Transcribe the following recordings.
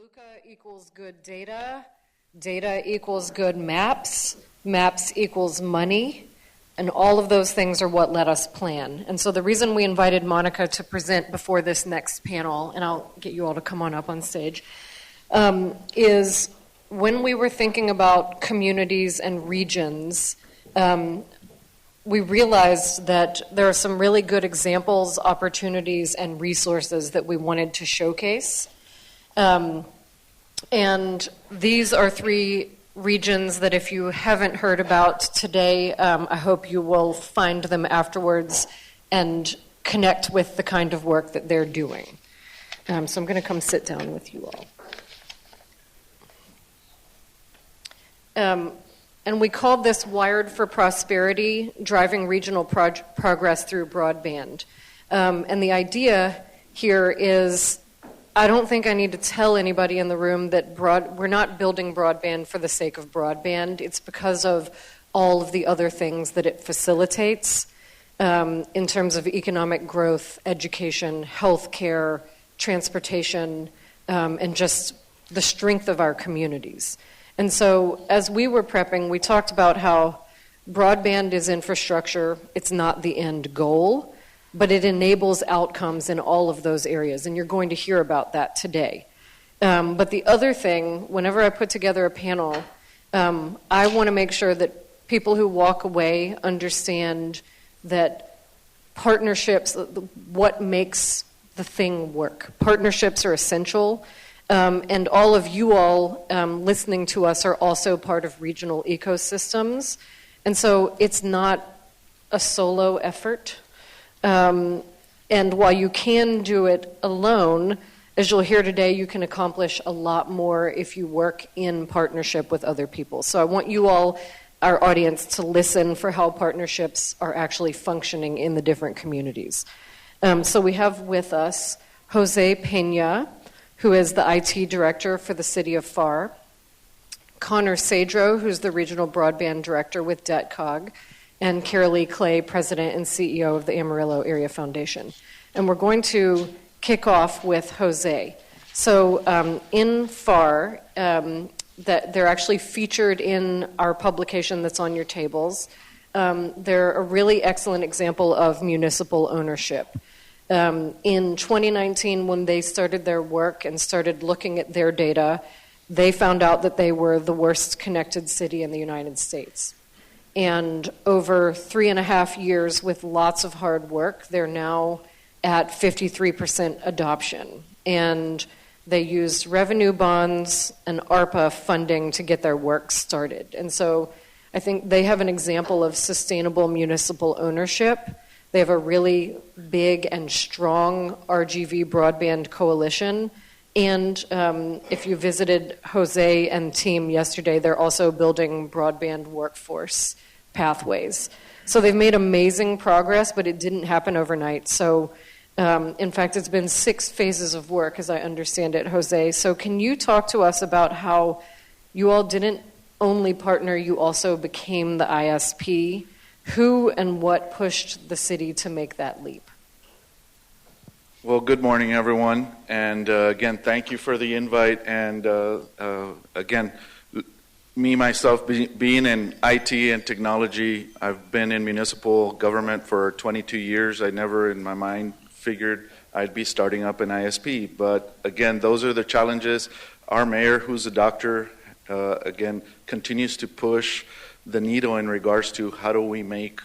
VLUCA equals good data, data equals good maps, maps equals money, and all of those things are what let us plan. And so the reason we invited Monica to present before this next panel, and I'll get you all to come on up on stage, is when we were thinking about communities and regions, we realized that there are some really good examples, opportunities, and resources that we wanted to showcase. And these are three regions that if you haven't heard about today, I hope you will find them afterwards and connect with the kind of work that they're doing. So I'm going to come sit down with you all. And we called this Wired for Prosperity, Driving Regional Progress Through Broadband. And the idea here is, I don't think I need to tell anybody in the room that we're not building broadband for the sake of broadband. It's because of all of the other things that it facilitates in terms of economic growth, education, healthcare, transportation, and just the strength of our communities. And so as we were prepping, we talked about how broadband is infrastructure. It's not the end goal, but it enables outcomes in all of those areas, and you're going to hear about that today. But the other thing, whenever I put together a panel, I want to make sure that people who walk away understand that partnerships, what makes the thing work. Partnerships are essential, and all of you all listening to us are also part of regional ecosystems, and so it's not a solo effort. And while you can do it alone, as you'll hear today, you can accomplish a lot more if you work in partnership with other people. So I want you all, our audience, to listen for how partnerships are actually functioning in the different communities. So we have with us Jose Peña, who is the IT director for the city of Pharr, Connor Sadro, who's the regional broadband director with DETCOG, and Keralee Clay, President and CEO of the Amarillo Area Foundation. And we're going to kick off with Jose. So in Pharr, that they're actually featured in our publication that's on your tables. They're a really excellent example of municipal ownership. In 2019, when they started their work and started looking at their data, they found out that they were the worst connected city in the United States. And over 3.5 years with lots of hard work, they're now at 53% adoption. And they used revenue bonds and ARPA funding to get their work started. And so I think they have an example of sustainable municipal ownership. They have a really big and strong RGV broadband coalition. And if you visited Jose and team yesterday, they're also building broadband workforce pathways. So they've made amazing progress, but it didn't happen overnight. So in fact, it's been 6 phases of work, as I understand it, Jose. So can you talk to us about how you all didn't only partner, you also became the ISP? Who and what pushed the city to make that leap? Well, good morning, everyone. And again, thank you for the invite. And again, me, myself, being in IT and technology, I've been in municipal government for 22 years. I never in my mind figured I'd be starting up an ISP. But again, those are the challenges. Our mayor, who's a doctor, again, continues to push the needle in regards to how do we make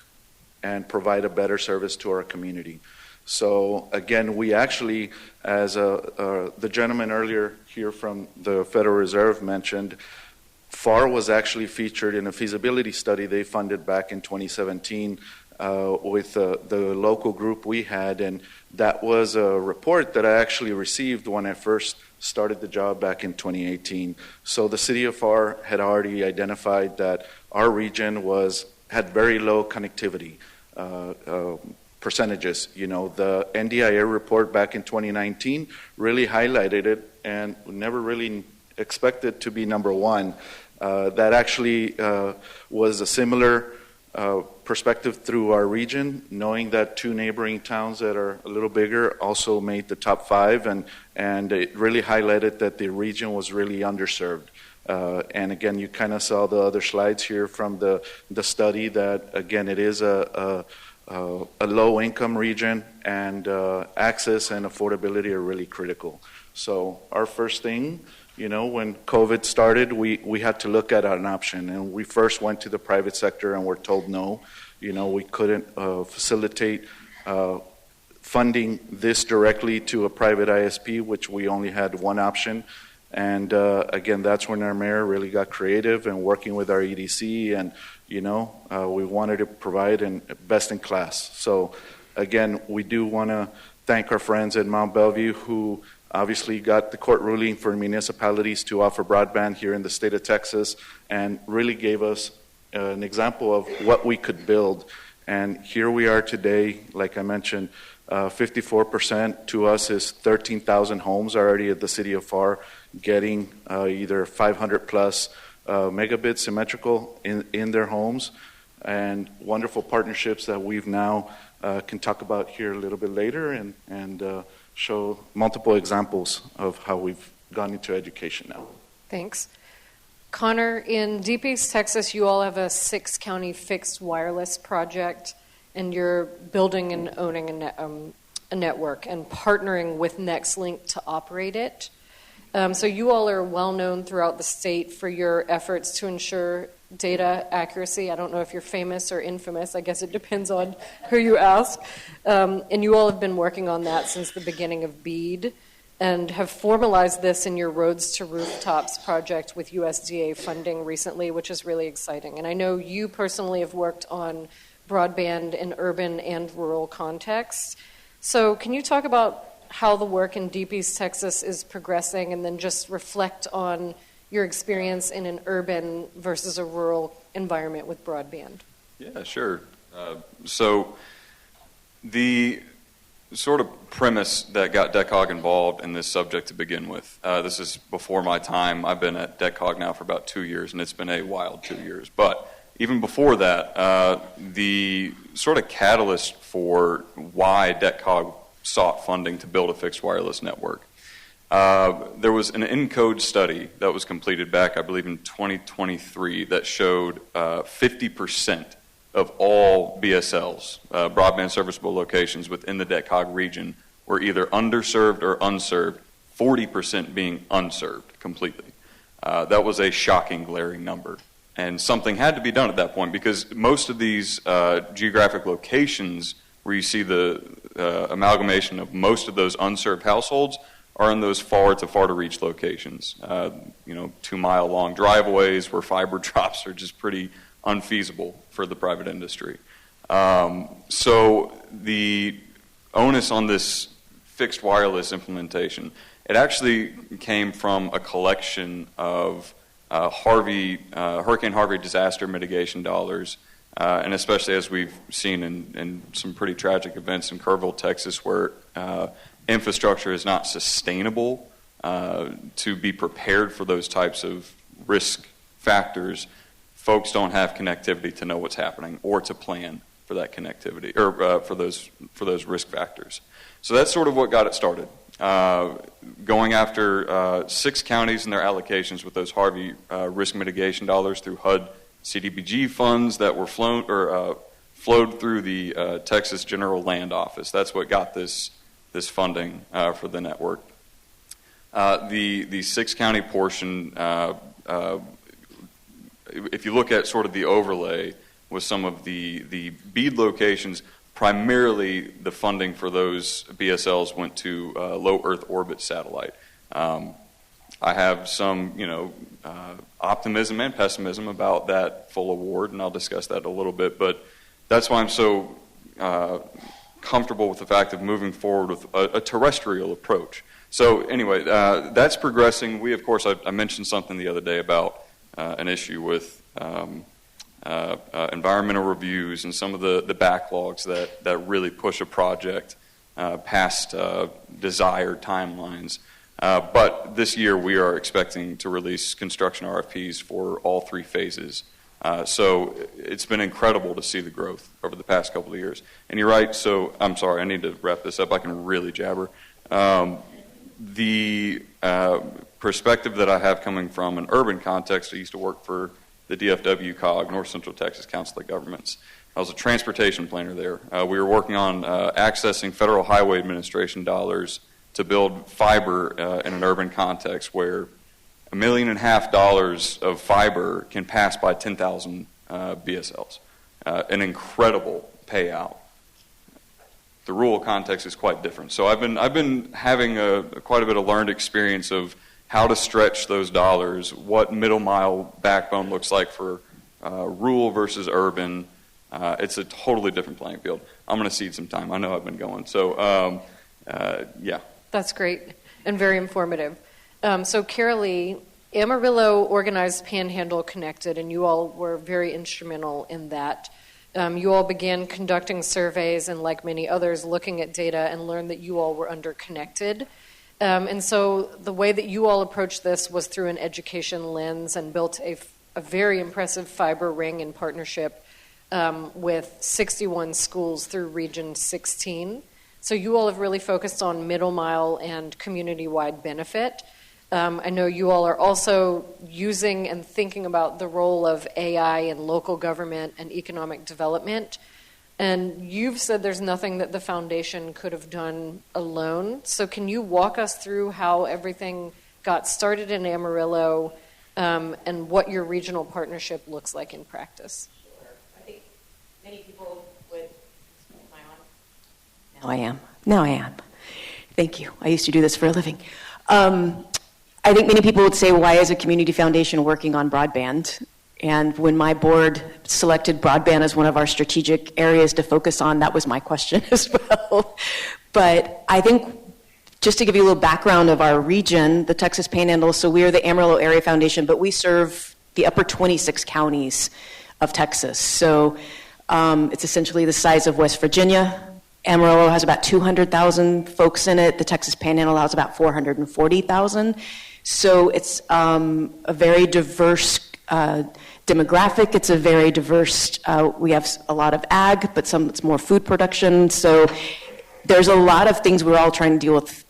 and provide a better service to our community. So again, we actually, as the gentleman earlier here from the Federal Reserve mentioned, Pharr was actually featured in a feasibility study they funded back in 2017 with the local group we had, and that was a report that I actually received when I first started the job back in 2018. So the city of Pharr had already identified that our region had very low connectivity percentages. You know, the NDIA report back in 2019 really highlighted it, and we never really expected to be number one. That actually was a similar perspective through our region, knowing that 2 neighboring towns that are a little bigger also made the top 5, and it really highlighted that the region was really underserved. And again, you kind of saw the other slides here from the study that, again, it is a low-income region, and access and affordability are really critical. So our first thing, when COVID started, we had to look at an option, and we first went to the private sector and were told no. We couldn't facilitate funding this directly to a private ISP, which we only had one option. And again, that's when our mayor really got creative and working with our EDC, and we wanted to provide best in class. So again, we do want to thank our friends at Mount Bellevue who obviously got the court ruling for municipalities to offer broadband here in the state of Texas, and really gave us an example of what we could build. And here we are today, like I mentioned, 54% to us is 13,000 homes already at the city of Pharr getting either 500 plus megabits symmetrical in their homes, and wonderful partnerships that we've now can talk about here a little bit later, and show multiple examples of how we've gone into education now. Thanks. Connor, in Deep East Texas, you all have a 6-county fixed wireless project, and you're building and owning a network and partnering with NextLink to operate it. So you all are well known throughout the state for your efforts to ensure data accuracy. I don't know if you're famous or infamous. I guess it depends on who you ask. And you all have been working on that since the beginning of BEAD, and have formalized this in your Roads to Rooftops project with USDA funding recently, which is really exciting. And I know you personally have worked on broadband in urban and rural contexts. So can you talk about how the work in Deep East Texas is progressing, and then just reflect on your experience in an urban versus a rural environment with broadband? Yeah, sure. So the sort of premise that got DETCOG involved in this subject to begin with, this is before my time. I've been at DETCOG now for about 2 years, and it's been a wild 2 years. But even before that, the sort of catalyst for why DETCOG sought funding to build a fixed wireless network. There was an ENCODE study that was completed back, I believe, in 2023 that showed 50% of all BSLs, broadband serviceable locations within the DETCOG region, were either underserved or unserved, 40% being unserved completely. That was a shocking, glaring number. And something had to be done at that point, because most of these geographic locations where you see the amalgamation of most of those unserved households are in those far to reach locations. 2-mile long driveways where fiber drops are just pretty unfeasible for the private industry. So the onus on this fixed wireless implementation, it actually came from a collection of Hurricane Harvey disaster mitigation dollars, and especially as we've seen in some pretty tragic events in Kerrville, Texas, where infrastructure is not sustainable to be prepared for those types of risk factors. Folks don't have connectivity to know what's happening or to plan for that connectivity, or for those risk factors. So that's sort of what got it started. Going after 6 counties and their allocations with those Harvey risk mitigation dollars through HUD CDBG funds that were flowed through the Texas General Land Office. That's what got this funding for the network. The 6-county portion, if you look at sort of the overlay with some of the BEAD locations, primarily the funding for those BSLs went to low Earth orbit satellite. I have some, optimism and pessimism about that full award, and I'll discuss that a little bit. But that's why I'm so comfortable with the fact of moving forward with a terrestrial approach. So anyway, that's progressing. We, of course, I mentioned something the other day about an issue with environmental reviews and some of the backlogs that really push a project past desired timelines. But this year we are expecting to release construction RFPs for all 3 phases So it's been incredible to see the growth over the past couple of years. And you're right, so I'm sorry, I need to wrap this up. I can really jabber. The perspective that I have coming from an urban context, I used to work for the DFW-COG, North Central Texas Council of Governments. I was a transportation planner there. We were working on accessing Federal Highway Administration dollars to build fiber in an urban context where $1.5 million of fiber can pass by 10,000 BSLs. An incredible payout. The rural context is quite different. So I've been having quite a bit of learned experience of how to stretch those dollars, what middle mile backbone looks like for rural versus urban. It's a totally different playing field. I'm going to cede some time. I know I've been going. So, yeah. That's great and very informative. So Keralee, Amarillo organized Panhandle Connected, and you all were very instrumental in that. You all began conducting surveys and, like many others, looking at data and learned that you all were underconnected. And so the way that you all approached this was through an education lens and built a very impressive fiber ring in partnership with 61 schools through Region 16. So you all have really focused on middle mile and community-wide benefit. I know you all are also using and thinking about the role of AI in local government and economic development. And you've said there's nothing that the foundation could have done alone. So can you walk us through how everything got started in Amarillo and what your regional partnership looks like in practice? Sure. I think many people would... Am I on? Now I am. Thank you. I used to do this for a living. I think many people would say, why is a community foundation working on broadband? And when my board selected broadband as one of our strategic areas to focus on, that was my question as well. But I think, just to give you a little background of our region, the Texas Panhandle, so we are the Amarillo Area Foundation, but we serve the upper 26 counties of Texas. So it's essentially the size of West Virginia. Amarillo has about 200,000 folks in it. The Texas Panhandle has about 440,000. So it's a very diverse demographic. It's a very diverse, we have a lot of ag, but some it's more food production. So there's a lot of things we're all trying to deal with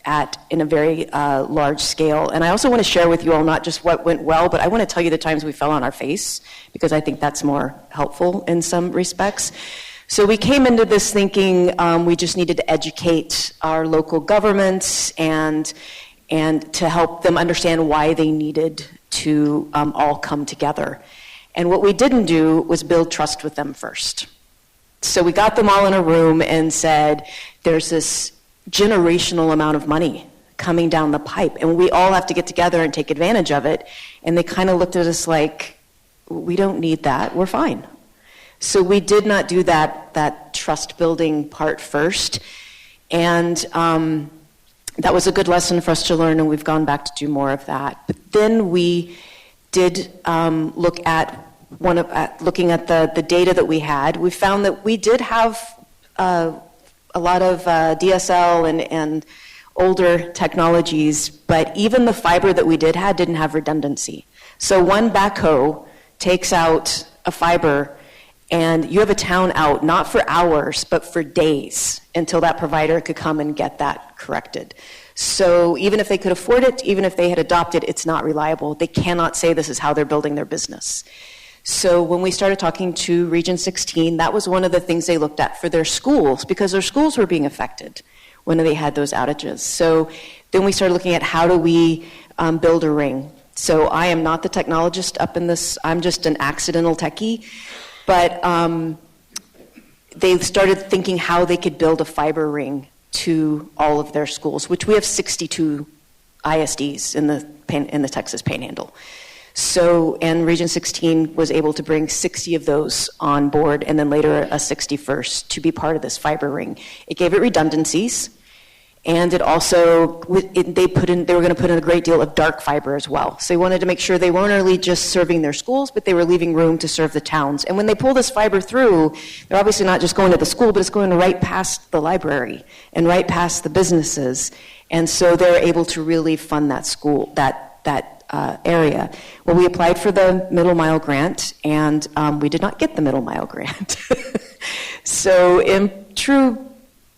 in a very large scale. And I also want to share with you all not just what went well, but I want to tell you the times we fell on our face, because I think that's more helpful in some respects. So we came into this thinking we just needed to educate our local governments and to help them understand why they needed to all come together. And what we didn't do was build trust with them first. So we got them all in a room and said, there's this generational amount of money coming down the pipe, and we all have to get together and take advantage of it. And they kind of looked at us like, we don't need that, we're fine. So we did not do that trust building part first. And that was a good lesson for us to learn, and we've gone back to do more of that. But then we did look at looking at the data that we had. We found that we did have a lot of DSL and older technologies, but even the fiber that we had didn't have redundancy. So one backhoe takes out a fiber, and you have a town out, not for hours, but for days, until that provider could come and get that corrected. So even if they could afford it, even if they had adopted, it's not reliable. They cannot say this is how they're building their business. So when we started talking to Region 16, that was one of the things they looked at for their schools, because their schools were being affected when they had those outages. So then we started looking at how do we build a ring. So I am not the technologist up in this, I'm just an accidental techie. But they started thinking how they could build a fiber ring to all of their schools, which we have 62 ISDs in the Texas Panhandle. So, and Region 16 was able to bring 60 of those on board, and then later a 61st to be part of this fiber ring. It gave it redundancies, and it also they were going to put in a great deal of dark fiber as well. So they wanted to make sure they weren't only just serving their schools, but they were leaving room to serve the towns. And when they pull this fiber through, they're obviously not just going to the school, but it's going right past the library and right past the businesses. And so they're able to really fund that school, that area. Well, we applied for the middle mile grant, and we did not get the middle mile grant. So in true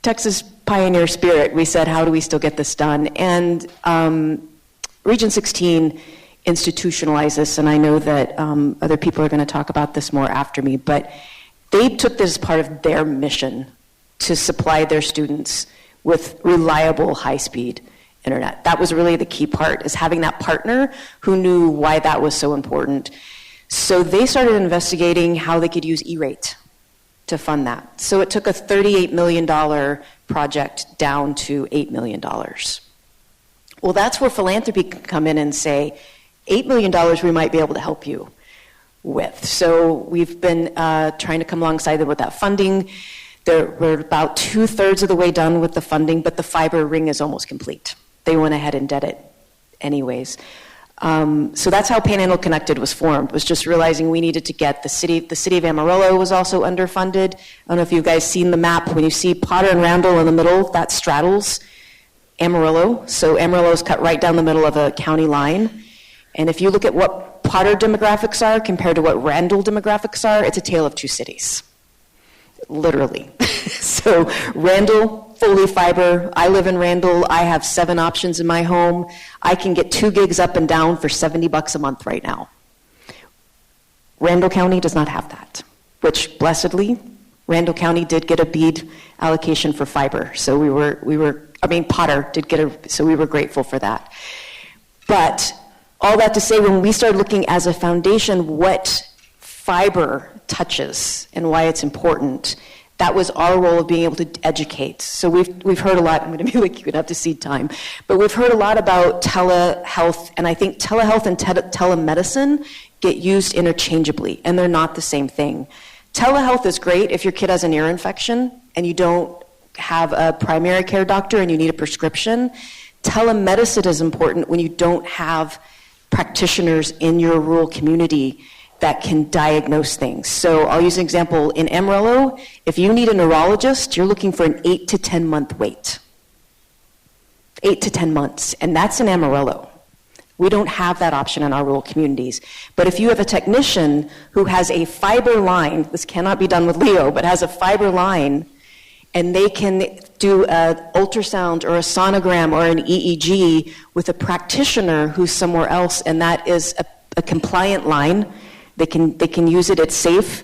Texas pioneer spirit, we said, how do we still get this done? And Region 16 institutionalized this, and I know that other people are going to talk about this more after me, but they took this as part of their mission to supply their students with reliable, high-speed internet. That was really the key part, is having that partner who knew why that was so important. So they started investigating how they could use E-rate to fund that. So it took a $38 million project down to $8 million. Well, that's where philanthropy can come in and say, $8 million we might be able to help you with. So we've been trying to come alongside them with that funding. We're about 2/3 of the way done with the funding, but the fiber ring is almost complete. They went ahead and did it anyways. So that's how Panhandle Connected was formed, was just realizing we needed to get the city of Amarillo was also underfunded. I don't know if you guys seen the map. When you see Potter and Randall in the middle, that straddles Amarillo. So Amarillo is cut right down the middle of a county line. And if you look at what Potter demographics are compared to what Randall demographics are, it's a tale of two cities. Literally. So Randall, fully fiber. I live in Randall. I have 7 options in my home. I can get 2 gigs up and down for $70 a month right now. Randall County does not have that, which blessedly, Randall County did get a BEAD allocation for fiber. So Potter did get so we were grateful for that. But all that to say, when we started looking as a foundation what fiber touches and why it's important, that was our role of being able to educate. So we've heard a lot. I'm going to be like, you could have to cede time, but we've heard a lot about telehealth, and I think telehealth and telemedicine get used interchangeably, and they're not the same thing. Telehealth is great if your kid has an ear infection and you don't have a primary care doctor and you need a prescription. Telemedicine is important when you don't have practitioners in your rural community that can diagnose things. So I'll use an example. In Amarillo, if you need a neurologist, you're looking for an 8 to 10 month wait. 8 to 10 months, and that's in Amarillo. We don't have that option in our rural communities. But if you have a technician who has a fiber line, this cannot be done with Leo, but has a fiber line, and they can do an ultrasound or a sonogram or an EEG with a practitioner who's somewhere else, and that is a compliant line, they can use it, it's safe,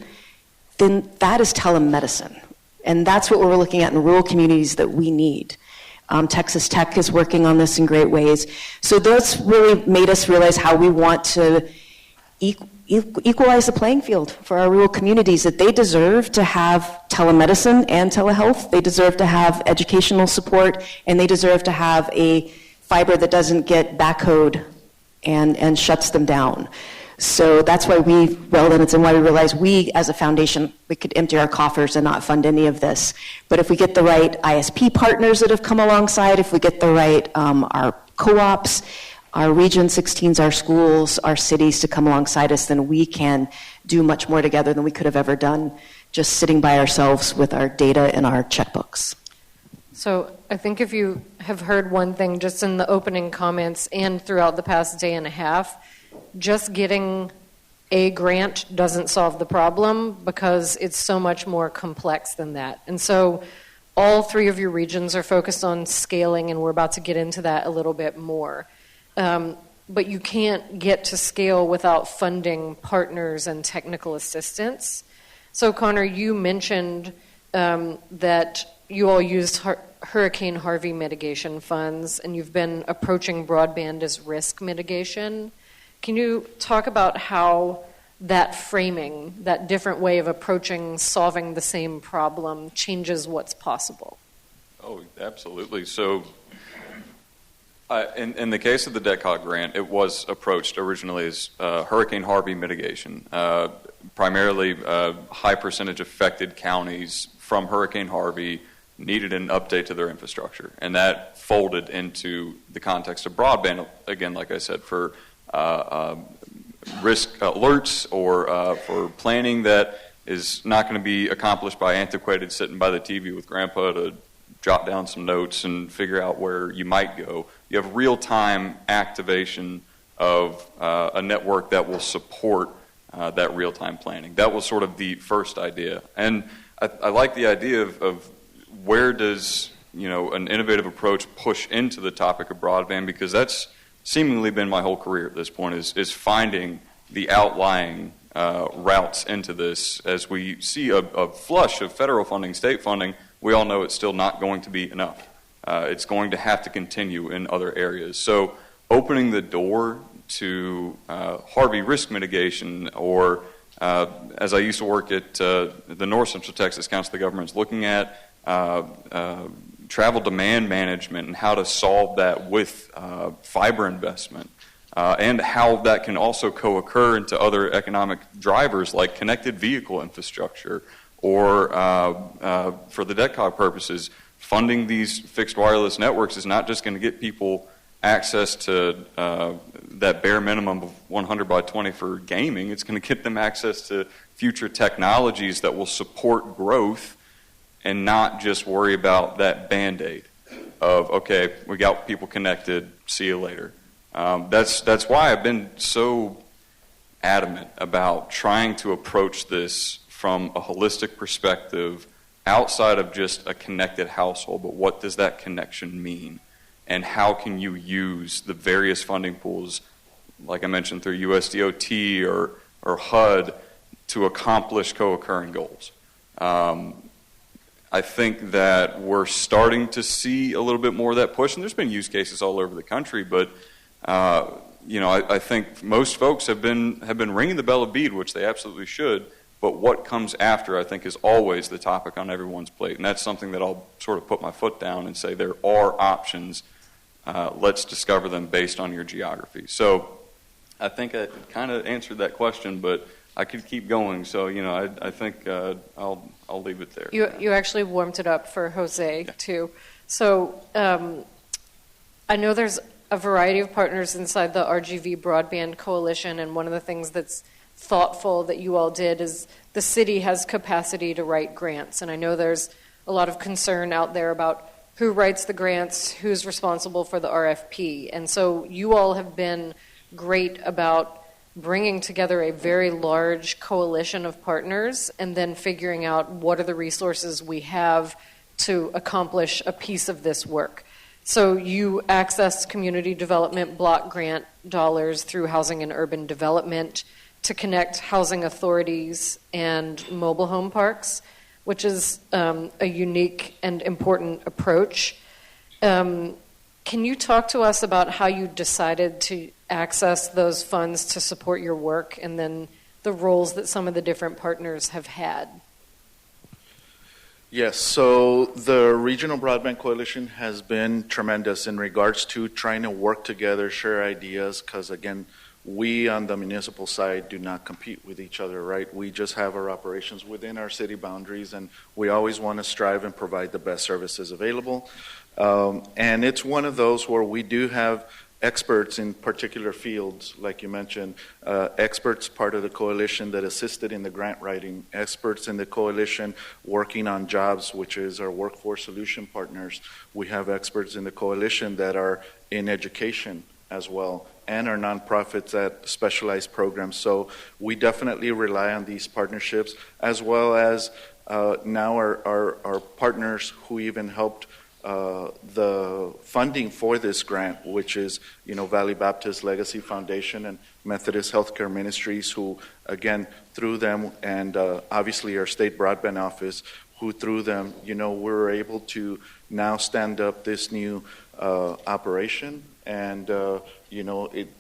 then that is telemedicine. And that's what we're looking at in rural communities that we need. Texas Tech is working on this in great ways. So that's really made us realize how we want to equalize the playing field for our rural communities, that they deserve to have telemedicine and telehealth. They deserve to have educational support, and they deserve to have a fiber that doesn't get backhoed and shuts them down. So that's why and why we realize we, as a foundation, we could empty our coffers and not fund any of this. But if we get the right ISP partners that have come alongside, if we get the right, our co-ops, our Region 16s, our schools, our cities to come alongside us, then we can do much more together than we could have ever done just sitting by ourselves with our data and our checkbooks. So I think if you have heard one thing just in the opening comments and throughout the past day and a half, just getting a grant doesn't solve the problem because it's so much more complex than that. And so all 3 of your regions are focused on scaling, and we're about to get into that a little bit more. But you can't get to scale without funding partners and technical assistance. So Connor, you mentioned that you all used Hurricane Harvey mitigation funds, and you've been approaching broadband as risk mitigation. Can you talk about how that framing, that different way of approaching solving the same problem, changes what's possible? Oh, absolutely. So in the case of the DETCOG grant, it was approached originally as Hurricane Harvey mitigation. Primarily, high percentage affected counties from Hurricane Harvey needed an update to their infrastructure. And that folded into the context of broadband, again, like I said, for risk alerts or for planning that is not going to be accomplished by antiquated sitting by the TV with grandpa to jot down some notes and figure out where you might go. You have real-time activation of a network that will support that real-time planning. That was sort of the first idea. And I like the idea of where does an innovative approach push into the topic of broadband, because that's seemingly been my whole career at this point, is finding the outlying routes into this. As we see a flush of federal funding, state funding, we all know it's still not going to be enough. It's going to have to continue in other areas. So opening the door to Harvey risk mitigation, or as I used to work at the North Central Texas Council of Governments, looking at travel demand management and how to solve that with fiber investment, and how that can also co-occur into other economic drivers like connected vehicle infrastructure, or for the DETCOG purposes, funding these fixed wireless networks is not just going to get people access to that bare minimum of 100 by 20 for gaming. It's going to get them access to future technologies that will support growth and not just worry about that Band-Aid of, okay, we got people connected, see you later. That's why I've been so adamant about trying to approach this from a holistic perspective outside of just a connected household, but what does that connection mean? And how can you use the various funding pools, like I mentioned, through USDOT or HUD, to accomplish co-occurring goals? I think that we're starting to see a little bit more of that push, and there's been use cases all over the country, but I think most folks have been ringing the bell of BEAD, which they absolutely should, but what comes after, I think, is always the topic on everyone's plate, and that's something that I'll sort of put my foot down and say there are options. Let's discover them based on your geography. So I think I kind of answered that question, but I could keep going. So, I think I'll leave it there. You actually warmed it up for Jose, too. So I know there's a variety of partners inside the RGV Broadband Coalition, and one of the things that's thoughtful that you all did is the city has capacity to write grants. And I know there's a lot of concern out there about who writes the grants, who's responsible for the RFP. And so you all have been great about bringing together a very large coalition of partners and then figuring out what are the resources we have to accomplish a piece of this work. So you access community development block grant dollars through Housing and Urban Development to connect housing authorities and mobile home parks, which is a unique and important approach. Can you talk to us about how you decided to access those funds to support your work, and then the roles that some of the different partners have had? Yes, so the Regional Broadband Coalition has been tremendous in regards to trying to work together, share ideas, because again, we on the municipal side do not compete with each other, right? We just have our operations within our city boundaries, and we always want to strive and provide the best services available. And it's one of those where we do have experts in particular fields, like you mentioned, experts part of the coalition that assisted in the grant writing, experts in the coalition working on jobs, which is our workforce solution partners. We have experts in the coalition that are in education as well, and our nonprofits that specialize programs. So we definitely rely on these partnerships, as well as now our partners who even helped the funding for this grant, which is Valley Baptist Legacy Foundation and Methodist Healthcare Ministries, who again through them, and obviously our state broadband office, who through them we're able to now stand up this new operation, and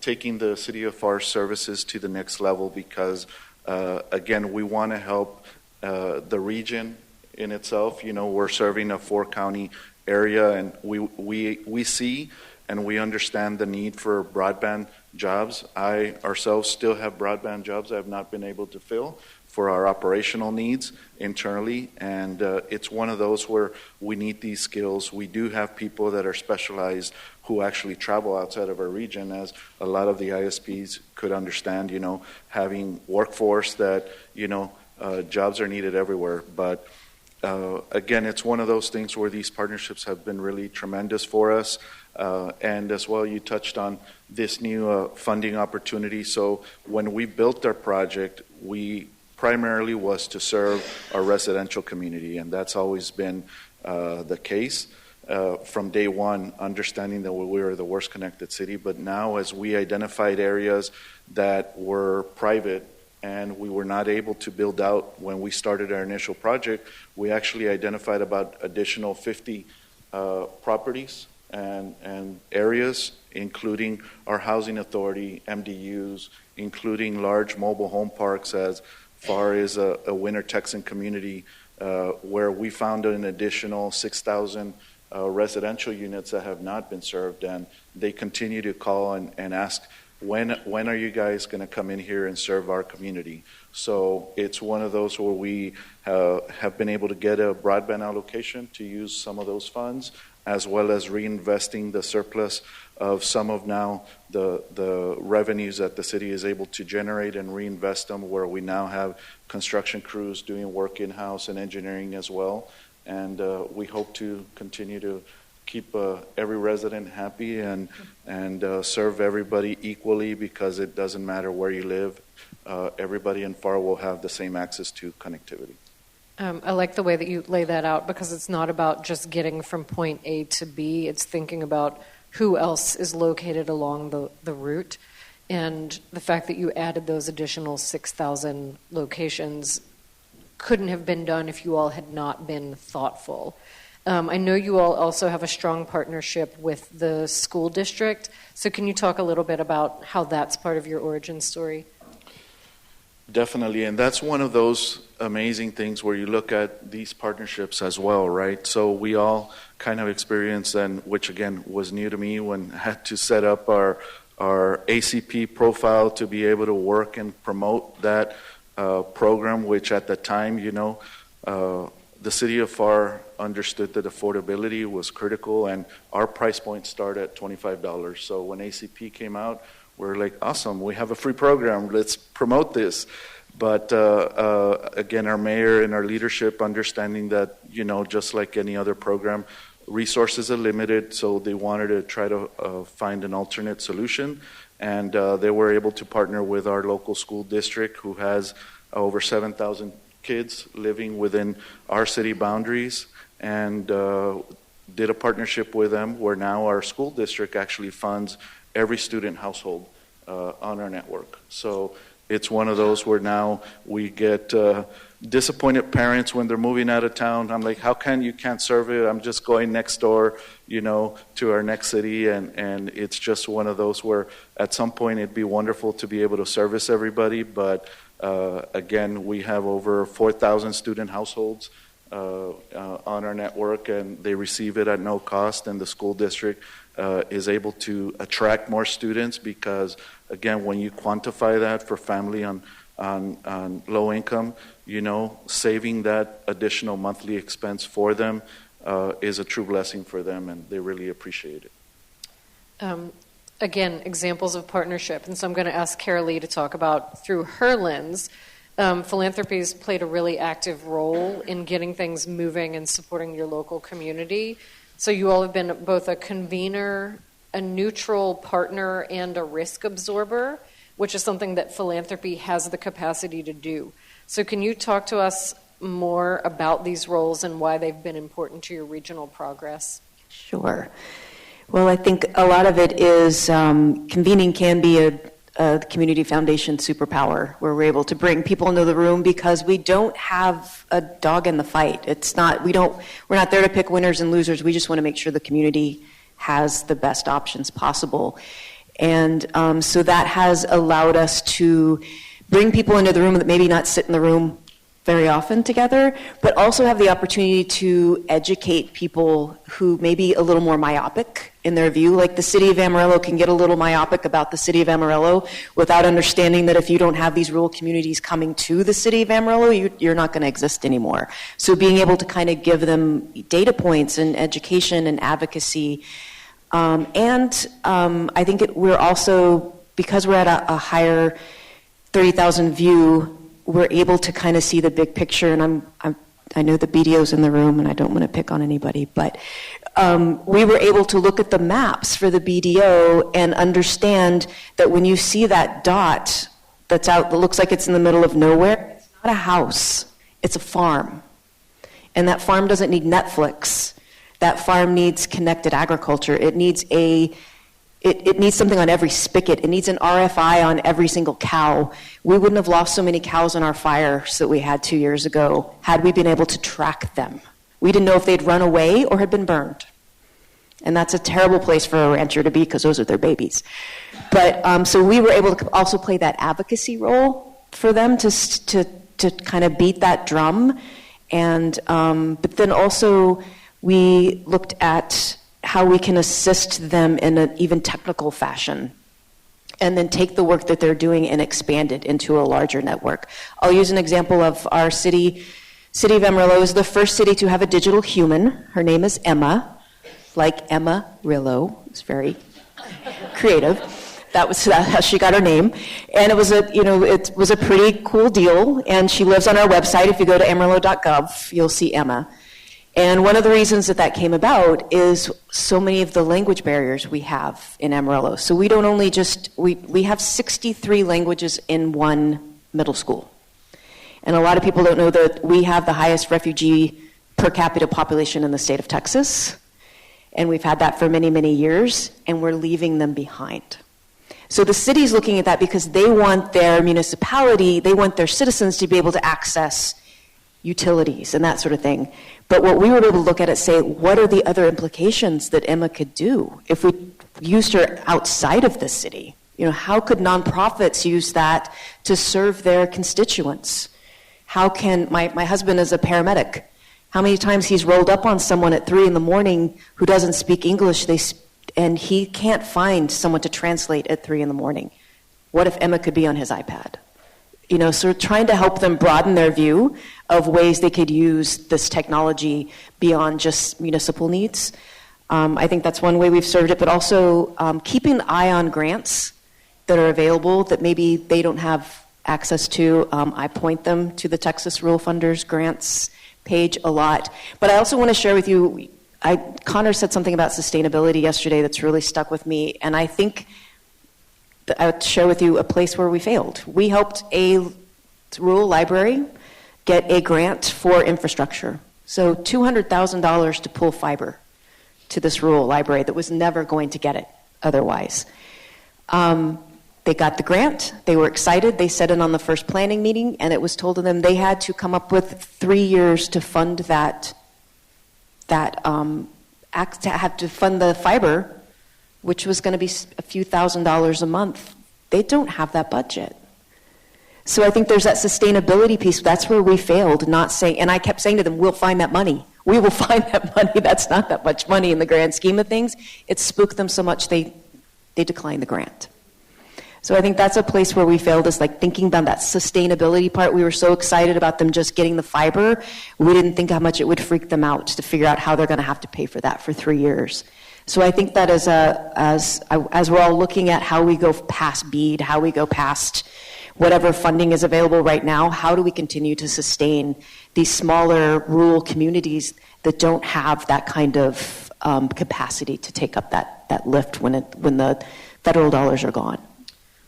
taking the city of Pharr services to the next level, because again we want to help the region in itself. We're serving a 4-county area, and we see and we understand the need for broadband jobs. I ourselves still have broadband jobs I have not been able to fill for our operational needs internally, and it's one of those where we need these skills. We do have people that are specialized who actually travel outside of our region, as a lot of the ISPs could understand, having workforce that, jobs are needed everywhere. But again, it's one of those things where these partnerships have been really tremendous for us. And as well, you touched on this new funding opportunity. So when we built our project, we primarily was to serve our residential community, and that's always been the case from day one, understanding that we were the worst connected city. But now, as we identified areas that were private and we were not able to build out when we started our initial project, we actually identified about additional 50 properties and areas, including our housing authority, MDUs, including large mobile home parks, as Pharr is a winter Texan community where we found an additional 6,000 residential units that have not been served, and they continue to call and ask, when are you guys going to come in here and serve our community? So it's one of those where we have been able to get a broadband allocation to use some of those funds, as well as reinvesting the surplus of some of now the revenues that the city is able to generate and reinvest them, where we now have construction crews doing work in-house and engineering as well. And we hope to continue to keep every resident happy and serve everybody equally, because it doesn't matter where you live. Everybody in Pharr will have the same access to connectivity. I like the way that you lay that out, because it's not about just getting from point A to B. It's thinking about who else is located along the route. And the fact that you added those additional 6,000 locations couldn't have been done if you all had not been thoughtful. I know you all also have a strong partnership with the school district. So can you talk a little bit about how that's part of your origin story? Definitely, and that's one of those amazing things where you look at these partnerships as well, right? So we all kind of experienced, and which again was new to me when I had to set up our ACP profile to be able to work and promote that program, which at the time, the city of Pharr understood that affordability was critical, and our price point started at $25. So when ACP came out, we're like, awesome, we have a free program, let's promote this. But again, our mayor and our leadership understanding that, just like any other program, resources are limited, so they wanted to try to find an alternate solution. And they were able to partner with our local school district, who has over 7,000 kids living within our city boundaries, and did a partnership with them where now our school district actually funds every student household on our network. So it's one of those where now we get disappointed parents when they're moving out of town. I'm like, how come you can't serve it? I'm just going next door, to our next city. And it's just one of those where at some point it'd be wonderful to be able to service everybody. But again, we have over 4,000 student households on our network, and they receive it at no cost. And the school district is able to attract more students because, again, when you quantify that for family on low income, saving that additional monthly expense for them is a true blessing for them, and they really appreciate it. Again, examples of partnership. And so I'm going to ask Keralee to talk about, through her lens, philanthropy's played a really active role in getting things moving and supporting your local community. So you all have been both a convener, a neutral partner, and a risk absorber, which is something that philanthropy has the capacity to do. So can you talk to us more about these roles and why they've been important to your regional progress? Sure. Well, I think a lot of it is convening can be a community foundation superpower, where we're able to bring people into the room because we don't have a dog in the fight. We're not there to pick winners and losers. We just want to make sure the community has the best options possible. And so that has allowed us to bring people into the room that maybe not sit in the room very often together, but also have the opportunity to educate people who may be a little more myopic in their view. Like the city of Amarillo can get a little myopic about the city of Amarillo without understanding that if you don't have these rural communities coming to the city of Amarillo, you're not going to exist anymore. So being able to kind of give them data points and education and advocacy. I think we're also, because we're at a higher 30,000 view, we're able to kind of see the big picture, and I'm I know the BDO's in the room, and I don't want to pick on anybody, but we were able to look at the maps for the BDO and understand that when you see that dot that's out, that looks like it's in the middle of nowhere, it's not a house, it's a farm. And that farm doesn't need Netflix. That farm needs connected agriculture. It needs it needs something on every spigot. It needs an RFI on every single cow. We wouldn't have lost so many cows in our fires that we had 2 years ago had we been able to track them. We didn't know if they'd run away or had been burned. And that's a terrible place for a rancher to be because those are their babies. But so we were able to also play that advocacy role for them to kind of beat that drum. And but then also we looked at how we can assist them in an even technical fashion, and then take the work that they're doing and expand it into a larger network. I'll use an example of our city. City of Amarillo is the first city to have a digital human. Her name is Emma, like Amarillo. It's very creative. That was how she got her name, and it was a pretty cool deal. And she lives on our website. If you go to amarillo.gov, you'll see Emma. And one of the reasons that came about is so many of the language barriers we have in Amarillo. So we don't only we have 63 languages in one middle school. And a lot of people don't know that we have the highest refugee per capita population in the state of Texas. And we've had that for many, many years, and we're leaving them behind. So the city's looking at that because they want their municipality, they want their citizens to be able to access utilities and that sort of thing. But what we were able to look at is say, what are the other implications that Emma could do if we used her outside of the city? How could nonprofits use that to serve their constituents? How can, my husband is a paramedic. How many times he's rolled up on someone at 3 a.m. who doesn't speak English, and he can't find someone to translate at 3 a.m. What if Emma could be on his iPad? So we're trying to help them broaden their view of ways they could use this technology beyond just municipal needs. I think that's one way we've served it, but also keeping an eye on grants that are available that maybe they don't have access to. I point them to the Texas Rural Funders grants page a lot. But I also want to share with you, Connor said something about sustainability yesterday that's really stuck with me, and I think I would share with you a place where we failed. We helped a rural library get a grant for infrastructure. So $200,000 to pull fiber to this rural library that was never going to get it otherwise. They got the grant. They were excited. They said it on the first planning meeting, and it was told to them they had to come up with 3 years to fund to fund the fiber, which was going to be a few $1,000s a month. They don't have that budget. So I think there's that sustainability piece. That's where we failed, not saying, and I kept saying to them, we'll find that money. We will find that money. That's not that much money in the grand scheme of things. It spooked them so much they declined the grant. So I think that's a place where we failed, is like thinking about that sustainability part. We were so excited about them just getting the fiber. We didn't think how much it would freak them out to figure out how they're going to have to pay for that for 3 years. So I think that as we're all looking at how we go past BEAD, how we go past whatever funding is available right now, how do we continue to sustain these smaller rural communities that don't have that kind of capacity to take up that lift when the federal dollars are gone?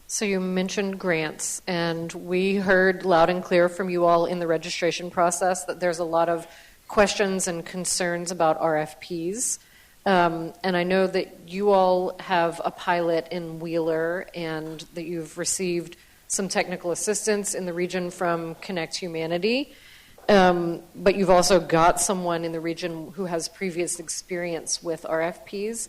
So you mentioned grants, and we heard loud and clear from you all in the registration process that there's a lot of questions and concerns about RFPs. And I know that you all have a pilot in Wheeler and that you've received some technical assistance in the region from Connect Humanity. But you've also got someone in the region who has previous experience with RFPs.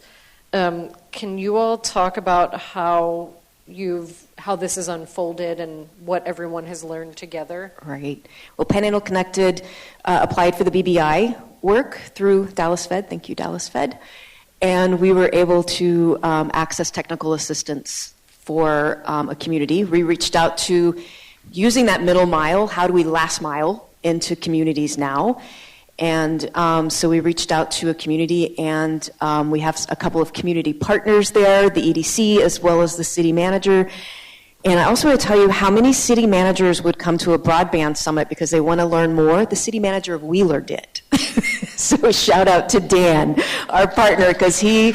Can you all talk about how this is unfolded and what everyone has learned together? Right. Well, Panhandle Connected applied for the BBI work through Dallas Fed. Thank you, Dallas Fed. And we were able to access technical assistance for a community. We reached out to using that middle mile. How do we last mile into communities now? And so we reached out to a community, and we have a couple of community partners there, the EDC as well as the city manager. And I also want to tell you how many city managers would come to a broadband summit because they want to learn more. The city manager of Wheeler did. So shout out to Dan, our partner, because he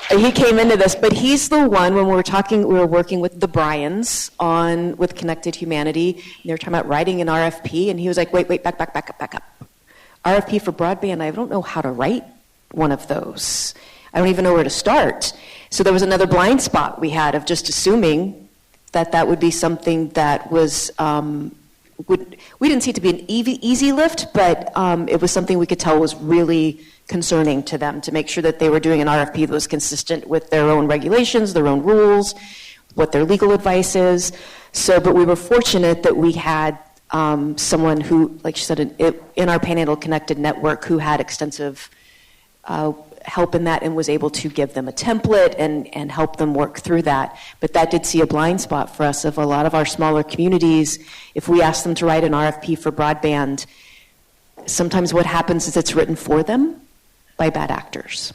came into this. But he's the one, when we were working with the Bryans with Connected Humanity, and they were talking about writing an RFP, and he was like, wait, back up. RFP for broadband, I don't know how to write one of those. I don't even know where to start. So there was another blind spot we had of just assuming that would be something that was, we didn't see it to be an easy lift, but it was something we could tell was really concerning to them, to make sure that they were doing an RFP that was consistent with their own regulations, their own rules, what their legal advice is. So, but we were fortunate that we had someone who, like she said, in our Panhandle Connected network, who had extensive help in that and was able to give them a template and help them work through that. But that did see a blind spot for us of a lot of our smaller communities. If we ask them to write an RFP for broadband, sometimes what happens is it's written for them by bad actors.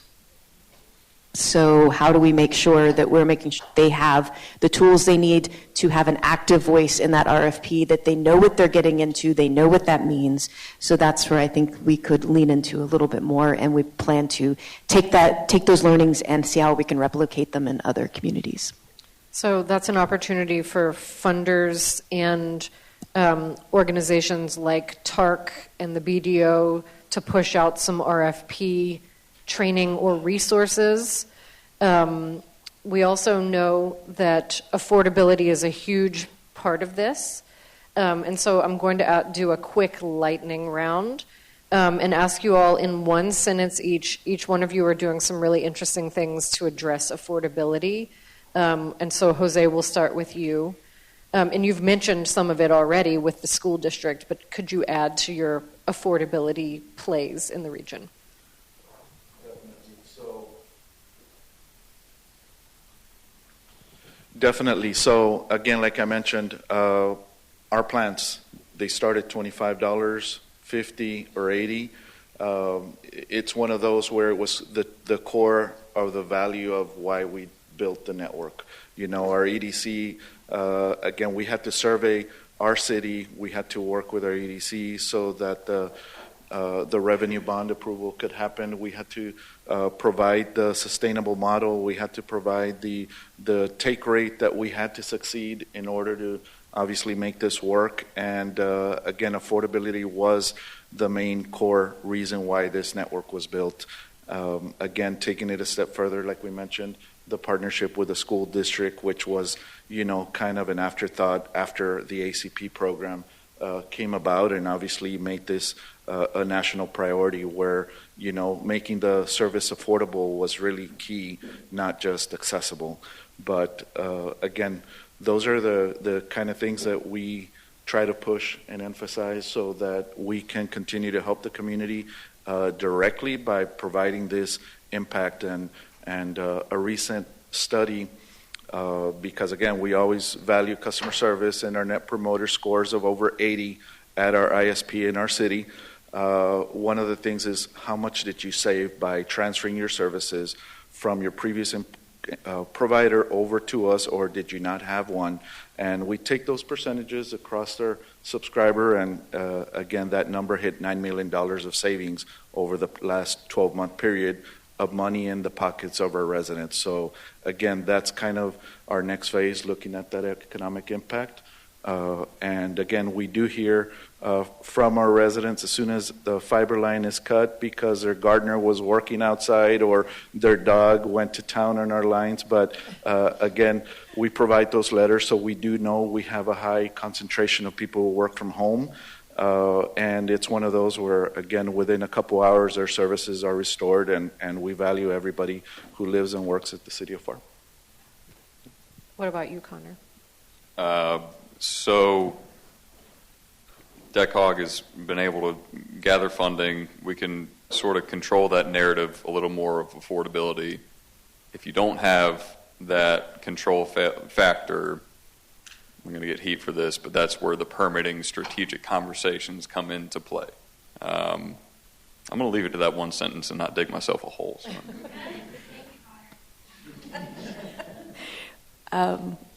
So how do we make sure that we're making sure they have the tools they need to have an active voice in that RFP, that they know what they're getting into, they know what that means. So that's where I think we could lean into a little bit more, and we plan to take those learnings and see how we can replicate them in other communities. So that's an opportunity for funders and organizations like TARC and the BDO to push out some RFP training or resources. We also know that affordability is a huge part of this. And so I'm going to do a quick lightning round and ask you all in one sentence each. Each one of you are doing some really interesting things to address affordability. And so, Jose, we'll start with you. And you've mentioned some of it already with the school district, but could you add to your affordability plays in the region? Definitely. So again, like I mentioned, our plans, they start at $25, $50, or $80. It's one of those where it was the core of the value of why we built the network. You know, our EDC, again, we had to survey our city. We had to work with our EDC so that the revenue bond approval could happen. We had to provide the sustainable model. We had to provide the take rate that we had to succeed in order to obviously make this work. And again, affordability was the main core reason why this network was built. Again, taking it a step further, like we mentioned, the partnership with the school district, which was, you know, kind of an afterthought after the ACP program came about, and obviously made this a national priority where, you know, making the service affordable was really key, not just accessible. But again, those are the kind of things that we try to push and emphasize so that we can continue to help the community directly by providing this impact. And a recent study, because again, we always value customer service, and our net promoter scores of over 80 at our ISP in our city. One of the things is, how much did you save by transferring your services from your previous provider over to us, or did you not have one? And we take those percentages across our subscriber, and again, that number hit $9 million of savings over the last 12-month period of money in the pockets of our residents. So again, that's kind of our next phase, looking at that economic impact. And again, we do hear from our residents as soon as the fiber line is cut because their gardener was working outside or their dog went to town on our lines. But again, we provide those letters, so we do know we have a high concentration of people who work from home. And it's one of those where, again, within a couple hours, our services are restored, and we value everybody who lives and works at the city of Pharr. What about you, Connor? So DETCOG has been able to gather funding. We can sort of control that narrative a little more of affordability. If you don't have that control factor, I'm going to get heat for this, but that's where the permitting strategic conversations come into play. I'm going to leave it to that one sentence and not dig myself a hole. So.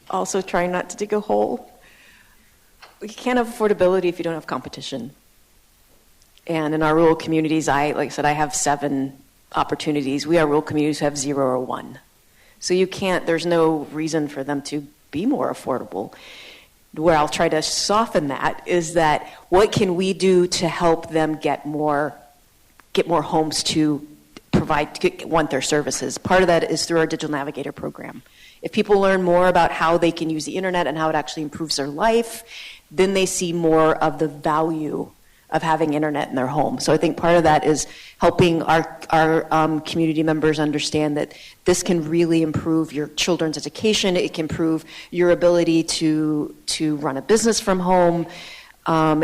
also trying not to dig a hole. You can't have affordability if you don't have competition. And in our rural communities, like I said, I have 7 opportunities. We are rural communities who have 0 or 1. So there's no reason for them to be more affordable. Where I'll try to soften that is that what can we do to help them get more homes to want their services? Part of that is through our Digital Navigator program. If people learn more about how they can use the internet and how it actually improves their life, then they see more of the value of having internet in their home. So I think part of that is helping our community members understand that this can really improve your children's education. It can improve your ability to run a business from home,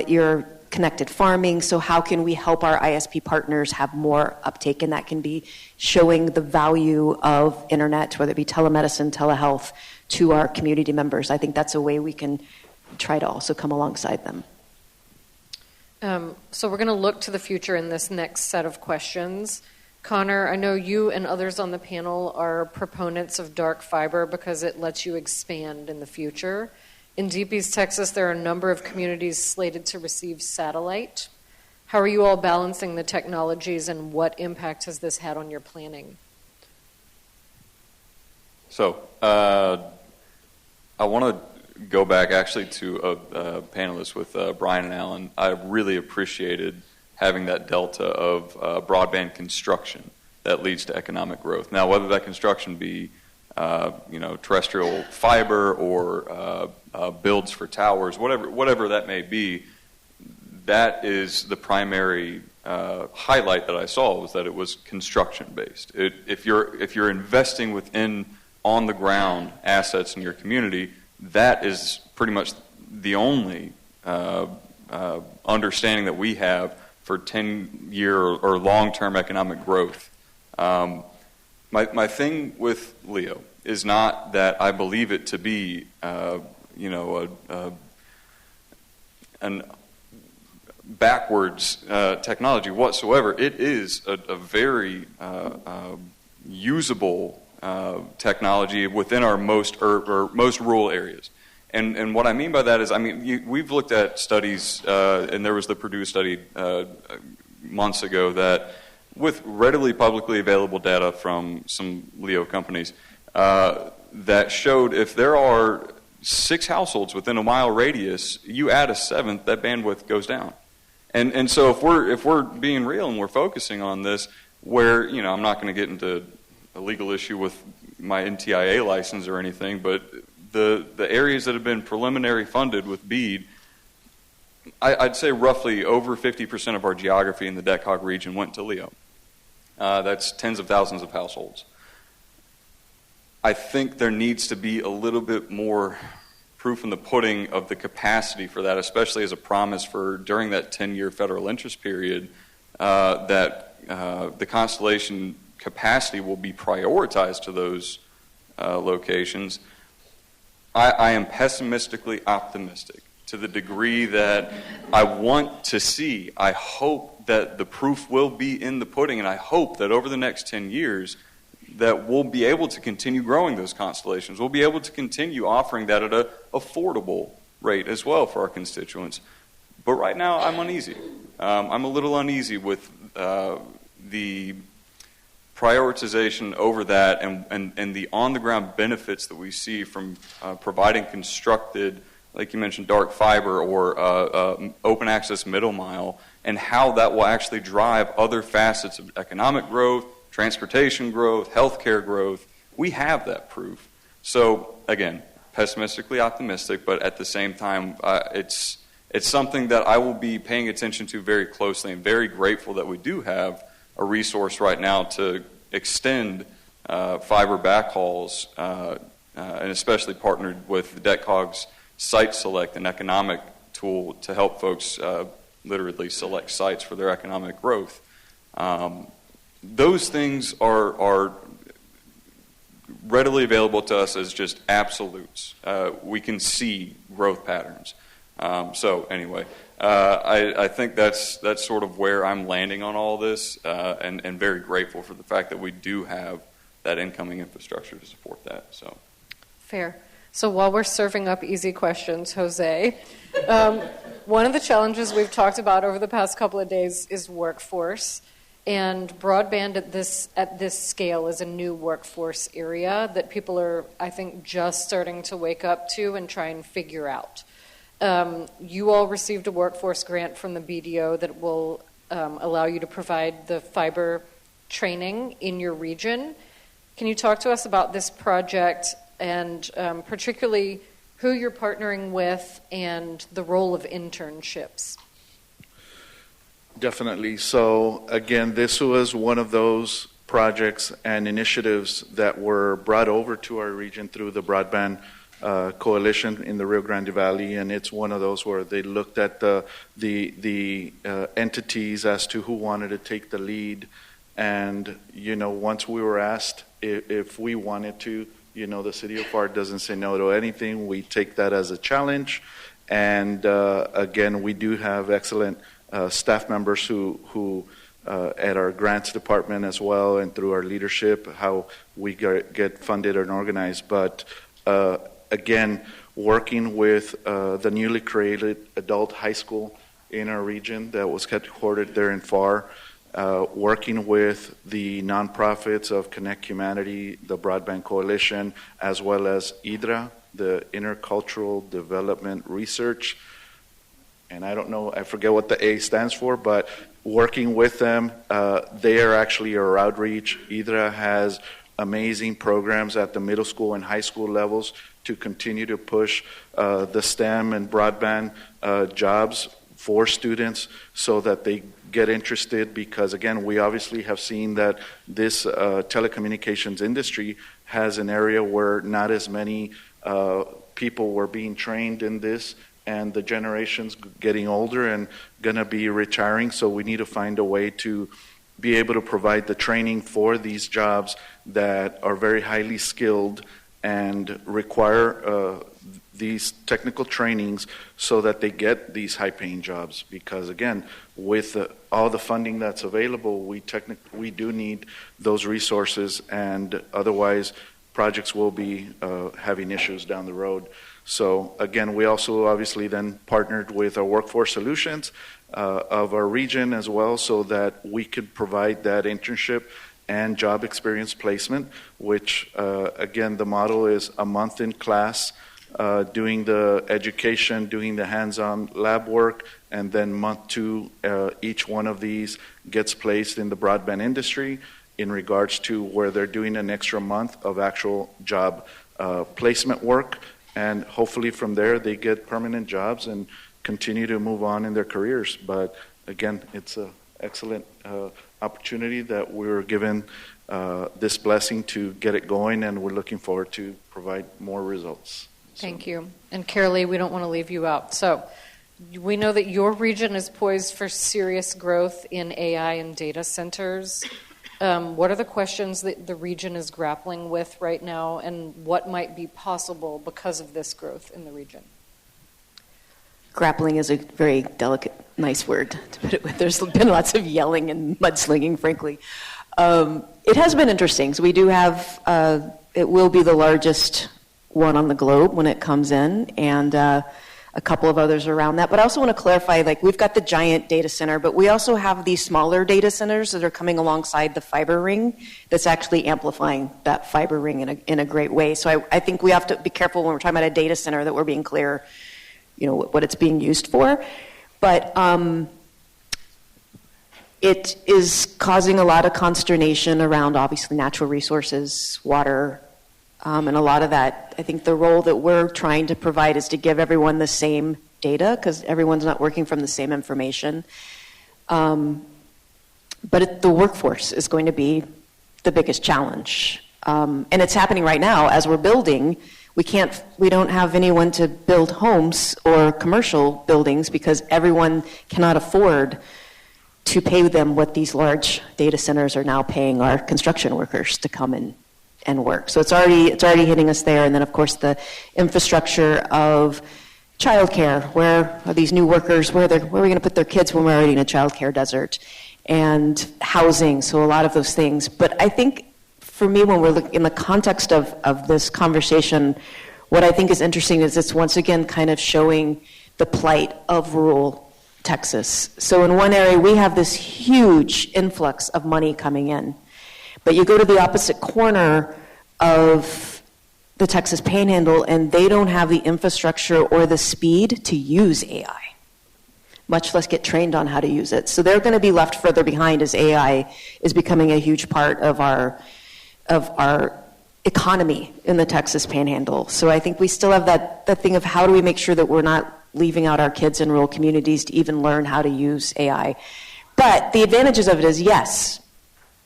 your connected farming. So how can we help our ISP partners have more uptake? And that can be showing the value of internet, whether it be telemedicine, telehealth, to our community members. I think that's a way we can try to also come alongside them. So we're going to look to the future in this next set of questions. Connor, I know you and others on the panel are proponents of dark fiber because it lets you expand in the future. In Deep East Texas, there are a number of communities slated to receive satellite. How are you all balancing the technologies, and what impact has this had on your planning? So I want to go back actually to a panelist with Brian and Alan. I really appreciated having that delta of broadband construction that leads to economic growth. Now, whether that construction be terrestrial fiber or builds for towers, whatever that may be, that is the primary highlight that I saw, was that it was construction based. If you're investing within on the ground assets in your community, that is pretty much the only understanding that we have for 10-year or long-term economic growth. My thing with LEO is not that I believe it to be, an backwards technology whatsoever. It is a very usable technology within our most rural areas. And what I mean by that is, we've looked at studies, and there was the Purdue study months ago that, with readily publicly available data from some LEO companies, that showed if there are 6 households within a mile radius, you add a 7th, that bandwidth goes down. And so if we're being real and we're focusing on this, where I'm not going to get into a legal issue with my NTIA license or anything, but the areas that have been preliminary funded with BEAD, I'd say roughly over 50% of our geography in the DETCOG region went to LEO. That's tens of thousands of households. I think there needs to be a little bit more proof in the pudding of the capacity for that, especially as a promise for during that 10-year federal interest period, that the constellation capacity will be prioritized to those locations. I am pessimistically optimistic to the degree that I want to see. I hope that the proof will be in the pudding, and I hope that over the next 10 years that we'll be able to continue growing those constellations. We'll be able to continue offering that at an affordable rate as well for our constituents. But right now I'm uneasy. I'm a little uneasy with the prioritization over that and the on-the-ground benefits that we see from providing constructed, like you mentioned, dark fiber or open access middle mile, and how that will actually drive other facets of economic growth, transportation growth, healthcare growth. We have that proof. So again, pessimistically optimistic, but at the same time, it's something that I will be paying attention to very closely, and very grateful that we do have a resource right now to extend fiber backhauls, and especially partnered with DETCOG's Site Select, an economic tool to help folks literally select sites for their economic growth. Those things are readily available to us as just absolutes. We can see growth patterns. So anyway, I think that's sort of where I'm landing on all this, and very grateful for the fact that we do have that incoming infrastructure to support that. So fair. So while we're serving up easy questions, Jose, one of the challenges we've talked about over the past couple of days is workforce. And broadband at this scale is a new workforce area that people are, I think, just starting to wake up to and try and figure out. You all received a workforce grant from the BDO that will allow you to provide the fiber training in your region. Can you talk to us about this project and particularly who you're partnering with and the role of internships? Definitely. So again, this was one of those projects and initiatives that were brought over to our region through the Broadband Coalition in the Rio Grande Valley, and it's one of those where they looked at the entities as to who wanted to take the lead. And once we were asked if we wanted to, the city of Pharr doesn't say no to anything. We take that as a challenge, and again, we do have excellent staff members who at our grants department as well, and through our leadership, how we get funded and organized. But again, working with the newly created adult high school in our region that was headquartered there in Pharr, working with the nonprofits of Connect Humanity, the Broadband Coalition, as well as IDRA, the Intercultural Development Research. And I don't know, I forget what the A stands for, but working with them, they are actually our outreach. IDRA has amazing programs at the middle school and high school levels to continue to push the STEM and broadband jobs for students so that they get interested, because again, we obviously have seen that this telecommunications industry has an area where not as many people were being trained in this, and the generation's getting older and going to be retiring, so we need to find a way to be able to provide the training for these jobs that are very highly skilled and require these technical trainings so that they get these high-paying jobs. Because again, with all the funding that's available, we do need those resources, and otherwise projects will be having issues down the road. So again, we also obviously then partnered with our workforce solutions of our region as well, so that we could provide that internship and job experience placement, which again, the model is a month in class, doing the education, doing the hands-on lab work, and then month 2, each one of these gets placed in the broadband industry in regards to where they're doing an extra month of actual job placement work. And hopefully from there they get permanent jobs and continue to move on in their careers. But again, it's an excellent opportunity that we were given this blessing to get it going, and we're looking forward to provide more results. Thank you. And Keralee, we don't want to leave you out. So we know that your region is poised for serious growth in AI and data centers. What are the questions that the region is grappling with right now, and what might be possible because of this growth in the region? Grappling is a very delicate, nice word to put it with. There's been lots of yelling and mudslinging, frankly. It has been interesting. So we do have, it will be the largest one on the globe when it comes in, and a couple of others around that. But I also want to clarify, we've got the giant data center, but we also have these smaller data centers that are coming alongside the fiber ring that's actually amplifying that fiber ring in a great way. So I think we have to be careful when we're talking about a data center that we're being clear, what it's being used for. But it is causing a lot of consternation around, obviously, natural resources, water, and a lot of that. I think the role that we're trying to provide is to give everyone the same data, because everyone's not working from the same information. But the workforce is going to be the biggest challenge. And it's happening right now as we're building. We don't have anyone to build homes or commercial buildings because everyone cannot afford to pay them what these large data centers are now paying our construction workers to come in and work. So it's already hitting us there. And then, of course, the infrastructure of childcare. Where are these new workers? Where are we going to put their kids when we're already in a childcare desert? And housing. So a lot of those things. But I think for me, when we're in the context of this conversation, what I think is interesting is it's once again kind of showing the plight of rural Texas. So in one area, we have this huge influx of money coming in. But you go to the opposite corner of the Texas Panhandle, and they don't have the infrastructure or the speed to use AI, much less get trained on how to use it. So they're going to be left further behind as AI is becoming a huge part of our economy in the Texas Panhandle. So I think we still have that thing of how do we make sure that we're not leaving out our kids in rural communities to even learn how to use AI. But the advantages of it is, yes,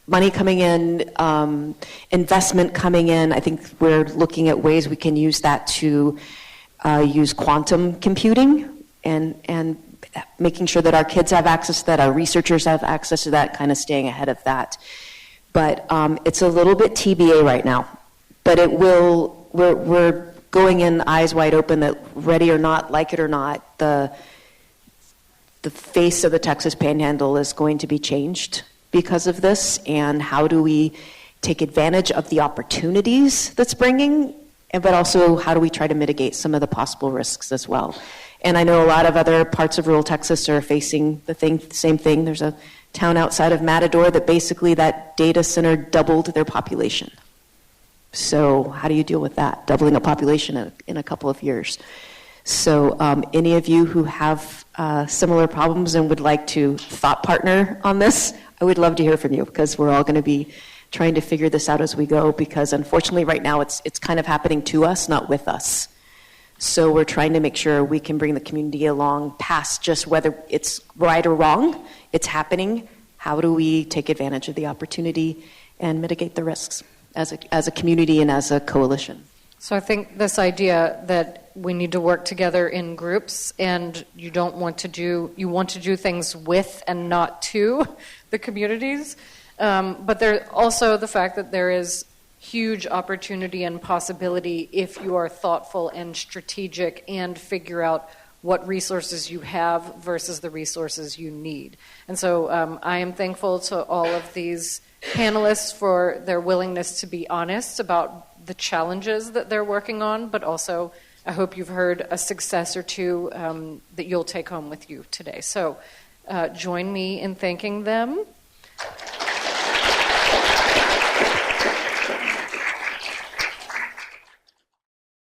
money coming in, investment coming in. I think we're looking at ways we can use that to use quantum computing and making sure that our kids have access to that, our researchers have access to that, kind of staying ahead of that. But it's a little bit TBA right now. But it will, we're going in eyes wide open that ready or not, like it or not, the face of the Texas Panhandle is going to be changed because of this. And how do we take advantage of the opportunities that's bringing, but also how do we try to mitigate some of the possible risks as well? And I know a lot of other parts of rural Texas are facing the same thing. There's a town outside of Matador that basically that data center doubled their population. So how do you deal with that, doubling a population in a couple of years? So any of you who have similar problems and would like to thought partner on this, I would love to hear from you, because we're all going to be trying to figure this out as we go, because unfortunately right now it's kind of happening to us, not with us. So we're trying to make sure we can bring the community along past just whether it's right or wrong. It's happening. How do we take advantage of the opportunity and mitigate the risks as a community and as a coalition? So I think this idea that we need to work together in groups, and you want to do things with and not to the communities. But there also the fact that there is huge opportunity and possibility if you are thoughtful and strategic and figure out what resources you have versus the resources you need. And so I am thankful to all of these panelists for their willingness to be honest about the challenges that they're working on, but also I hope you've heard a success or two that you'll take home with you today. So join me in thanking them.